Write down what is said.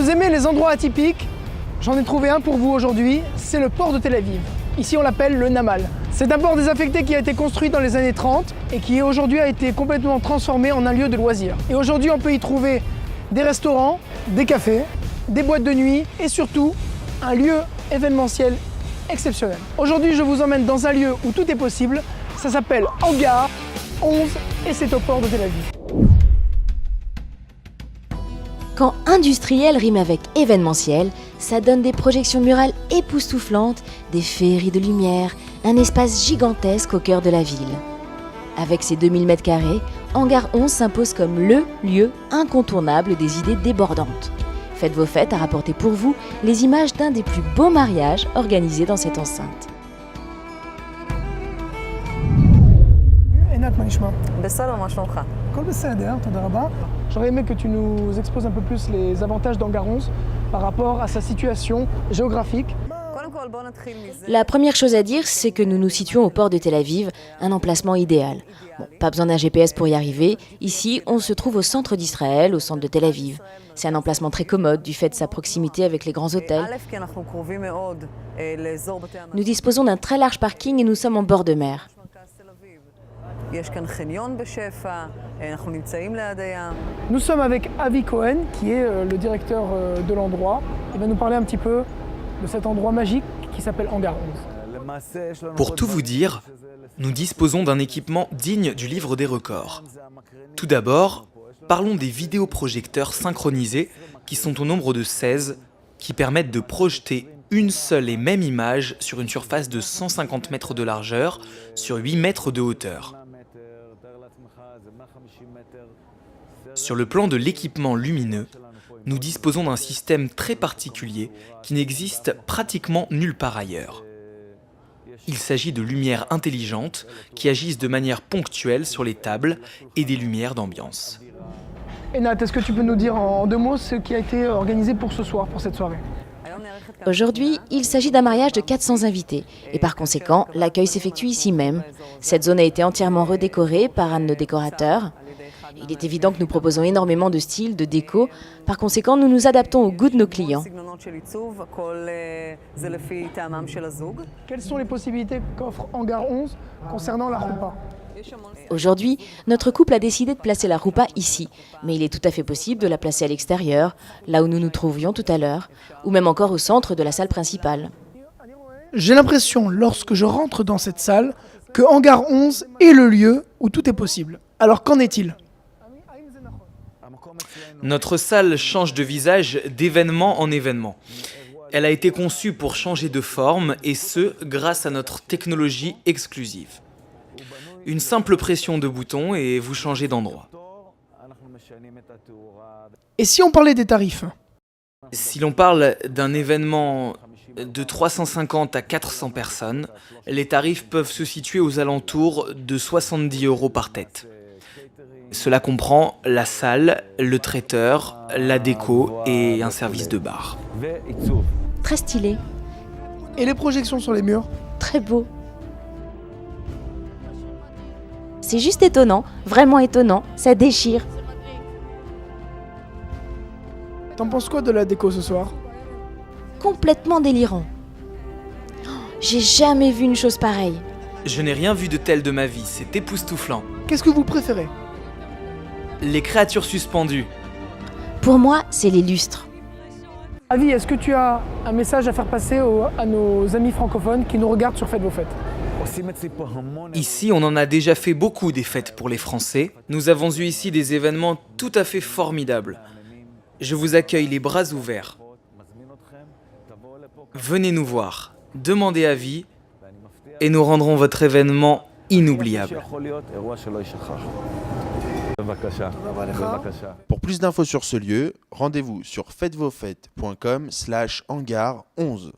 Vous aimez les endroits atypiques? J'en ai trouvé un pour vous aujourd'hui, c'est le port de Tel Aviv. Ici on l'appelle le Namal. C'est un port désaffecté qui a été construit dans les années 30 et qui aujourd'hui a été complètement transformé en un lieu de loisirs. Et aujourd'hui on peut y trouver des restaurants, des cafés, des boîtes de nuit et surtout un lieu événementiel exceptionnel. Aujourd'hui je vous emmène dans un lieu où tout est possible, ça s'appelle Hangar 11 et c'est au port de Tel Aviv. Quand industriel rime avec événementiel, ça donne des projections murales époustouflantes, des féeries de lumière, un espace gigantesque au cœur de la ville. Avec ses 2000 m², Hangar 11 s'impose comme le lieu incontournable des idées débordantes. Faites vos fêtes a rapporté pour vous les images d'un des plus beaux mariages organisés dans cette enceinte. Einat, מה נשמע? בסדר, מה שלומך? הכל בסדר, תודה רבה. J'aurais aimé que tu nous exposes un peu plus les avantages d'Hangar 11 par rapport à sa situation géographique. La première chose à dire, c'est que nous nous situons au port de Tel Aviv, un emplacement idéal. Bon, pas besoin d'un GPS pour y arriver. Ici, on se trouve au centre d'Israël, au centre de Tel Aviv. C'est un emplacement très commode du fait de sa proximité avec les grands hôtels. Nous disposons d'un très large parking et nous sommes en bord de mer. Nous sommes avec Avi Cohen, qui est le directeur de l'endroit. Il va nous parler un petit peu de cet endroit magique qui s'appelle Hangar 11. Pour tout vous dire, nous disposons d'un équipement digne du livre des records. Tout d'abord, parlons des vidéoprojecteurs synchronisés qui sont au nombre de 16, qui permettent de projeter une seule et même image sur une surface de 150 mètres de largeur sur 8 mètres de hauteur. Sur le plan de l'équipement lumineux, nous disposons d'un système très particulier qui n'existe pratiquement nulle part ailleurs. Il s'agit de lumières intelligentes qui agissent de manière ponctuelle sur les tables et des lumières d'ambiance. Einat, est-ce que tu peux nous dire en 2 mots ce qui a été organisé pour ce soir, pour cette soirée? Aujourd'hui, il s'agit d'un mariage de 400 invités et par conséquent, l'accueil s'effectue ici même. Cette zone a été entièrement redécorée par un de nos décorateurs. Il est évident que nous proposons énormément de styles, de déco. Par conséquent, nous nous adaptons au goût de nos clients. Quelles sont les possibilités qu'offre Hangar 11 concernant la roupa? Aujourd'hui, notre couple a décidé de placer la roupa ici, mais il est tout à fait possible de la placer à l'extérieur, là où nous nous trouvions tout à l'heure, ou même encore au centre de la salle principale. J'ai l'impression, lorsque je rentre dans cette salle, que Hangar 11 est le lieu où tout est possible. Alors qu'en est-il? Notre salle change de visage d'événement en événement. Elle a été conçue pour changer de forme et ce, grâce à notre technologie exclusive. Une simple pression de bouton et vous changez d'endroit. Et si on parlait des tarifs? Si l'on parle d'un événement de 350 à 400 personnes, les tarifs peuvent se situer aux alentours de 70 € par tête. Cela comprend la salle, le traiteur, la déco et un service de bar. Très stylé, Et les projections sur les murs? très beau. C'est juste étonnant, vraiment étonnant, ça déchire. T'en penses quoi de la déco ce soir? Complètement délirant. Oh, j'ai jamais vu une chose pareille. Je n'ai rien vu de tel de ma vie, c'est époustouflant. Qu'est-ce que vous préférez? Les créatures suspendues. Pour moi, c'est les lustres. Avi, est-ce que tu as un message à faire passer à nos amis francophones qui nous regardent sur Faites vos fêtes? Ici, on en a déjà fait beaucoup des fêtes pour les Français. Nous avons eu ici des événements tout à fait formidables. Je vous accueille les bras ouverts. Venez nous voir, demandez avis et nous rendrons votre événement inoubliable. Pour plus d'infos sur ce lieu, rendez-vous sur faites-vos-fêtes.com/hangar11.